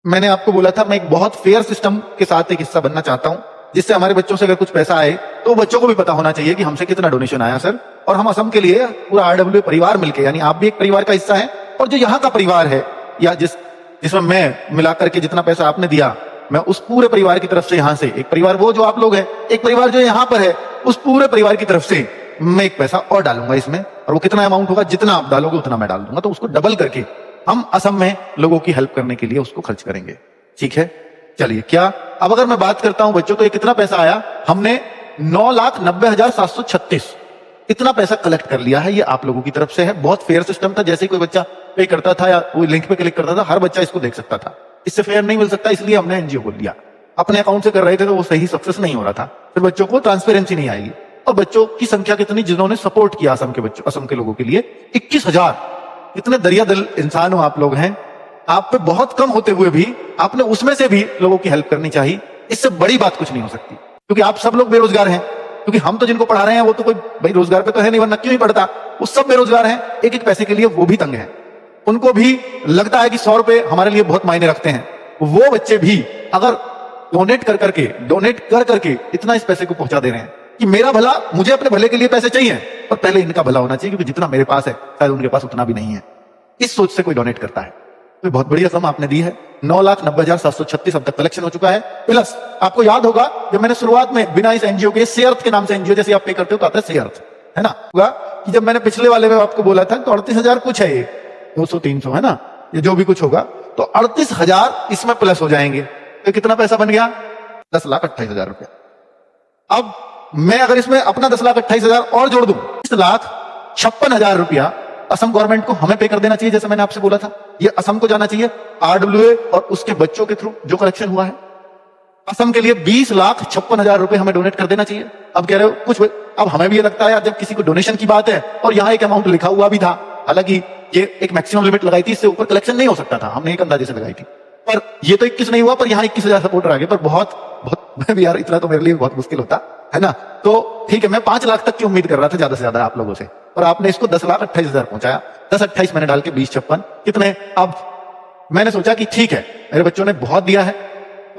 मैंने आपको बोला था मैं एक बहुत फेयर सिस्टम के साथ एक हिस्सा बनना चाहता हूं, जिससे हमारे बच्चों से अगर कुछ पैसा आए तो बच्चों को भी पता होना चाहिए कि हमसे कितना डोनेशन आया सर। और हम असम के लिए पूरा आरडब्ल्यू परिवार मिलके, यानी आप भी एक परिवार का हिस्सा है और जो यहाँ का परिवार है या जिसमें मैं मिलाकर के जितना पैसा आपने दिया, मैं उस पूरे परिवार की तरफ से, यहाँ से एक परिवार वो जो आप लोग हैं, एक परिवार जो यहाँ पर है, उस पूरे परिवार की तरफ से मैं एक पैसा और डालूंगा इसमें। और वो कितना अमाउंट होगा, जितना आप डालोगे उतना मैं डाल दूंगा, तो उसको डबल करके हम असम में लोगों की हेल्प करने के लिए उसको खर्च करेंगे। ठीक है, चलिए। क्या अब अगर मैं बात करता हूं बच्चों, तो ये कितना पैसा आया, हमने 9,90,736 इतना पैसा कलेक्ट कर लिया है। ये आप लोगों की तरफ से है। बहुत फेयर सिस्टम था, जैसे कोई बच्चा पे करता था या कोई लिंक पे क्लिक करता था, हर बच्चा इसको देख सकता था। इससे फेयर नहीं मिल सकता, इसलिए हमने एनजीओ को लिया। अपने अकाउंट से कर रहे थे तो वो सही सक्सेस नहीं हो रहा था, फिर बच्चों को ट्रांसपेरेंसी नहीं आएगी। और बच्चों की संख्या कितनी जिन्होंने सपोर्ट किया असम के बच्चों, असम के लोगों के लिए 21,000। इतने दरिया दिल इंसान हो आप लोग हैं, आप पे बहुत कम होते हुए भी आपने उसमें से भी लोगों की हेल्प करनी चाहिए। इससे बड़ी बात कुछ नहीं हो सकती, क्योंकि आप सब लोग बेरोजगार हैं। क्योंकि हम तो जिनको पढ़ा रहे हैं वो तो कोई भाई रोजगार पे तो है नहीं, वरना क्यों ही पढ़ता। वो सब बेरोजगार हैं, एक एक पैसे के लिए वो भी तंग हैं। उनको भी लगता है कि 100 रुपए हमारे लिए बहुत मायने रखते हैं। वो बच्चे भी अगर डोनेट कर करके इतना इस पैसे को पहुंचा दे रहे हैं कि मेरा भला, मुझे अपने भले के लिए पैसे चाहिए और पहले इनका भला होना चाहिए, क्योंकि जितना मेरे पास है शायद उनके पास उतना भी नहीं है। इस सोच से कोई डोनेट करता है। तो बहुत बड़ी रकम आपने दी है। 9,90,736 अब तक कलेक्शन हो चुका है। प्लस आपको याद होगा जब मैंने शुरुआत में बिना इस एनजीओ के, सेयर्थ के नाम से एनजीओ, जैसे आप पे करते हो तो आता है सेयर्थ, है ना, होगा कि जब मैंने पिछले वाले में आपको बोला था तो 38,000 कुछ है, ये 200-300 है ना, ये जो भी कुछ होगा, तो 38,000 इसमें प्लस हो जाएंगे। तो कितना पैसा बन गया, 10,28,000 रुपया। अब मैं अगर इसमें अपना 10,28,000 और जोड़ दूं, 10,56,000 रुपया असम गवर्नमेंट को हमें पे कर देना चाहिए। जैसे मैंने आपसे बोला था, ये असम को जाना चाहिए आरडब्ल्यूए और उसके बच्चों के थ्रू जो कलेक्शन हुआ है। असम के लिए 20,56,000 रुपए हमें डोनेट कर देना चाहिए। अब कह रहे हो कुछ, अब हमें भी ये लगता है यार, जब किसी को डोनेशन की बात है और यहाँ एक अमाउंट लिखा हुआ भी था, हालांकि ये एक मैक्सिमम लिमिट लगाई थी, इससे ऊपर कलेक्शन नहीं हो सकता था, हमने एक अंदाजे से लगाई थी, पर ये तो 21 नहीं हुआ, पर यहाँ 21,000 सपोर्टर आ गए। पर बहुत मैं भी यार, इतना तो मेरे लिए बहुत मुश्किल होता है ना। तो ठीक है, मैं 5 लाख तक की उम्मीद कर रहा था ज्यादा से ज्यादा आप लोगों से, और आपने इसको 10,28,000 पहुंचाया। 10,28 मैंने डाल के 20,56 कितने। अब मैंने सोचा कि ठीक है, मेरे बच्चों ने बहुत दिया है,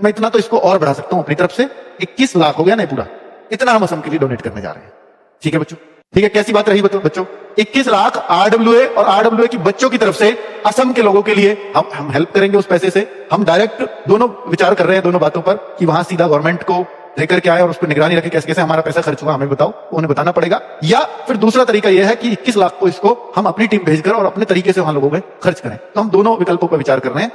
मैं इतना तो इसको और बढ़ा सकता हूं अपनी तरफ से। 21 लाख हो गया नहीं पूरा, इतना हम असम के लिए डोनेट करने जा रहे हैं। ठीक है बच्चों, ठीक है। कैसी बात रही बच्चों, 21 लाख आरडब्ल्यूए और आरडब्ल्यूए की बच्चों की तरफ से असम के लोगों के लिए हम हेल्प करेंगे उस पैसे से। हम डायरेक्ट दोनों विचार कर रहे हैं दोनों बातों पर, कि वहां सीधा गवर्नमेंट को लेकर के आए और उस पर निगरानी रखे, कैसे कैसे हमारा पैसा खर्च हुआ हमें बताओ, तो उन्हें बताना पड़ेगा। या फिर दूसरा तरीका यह है कि 21 लाख को इसको हम अपनी टीम भेजकर और अपने तरीके से वहां लोगों में खर्च करें। तो हम दोनों विकल्पों पर विचार कर रहे हैं।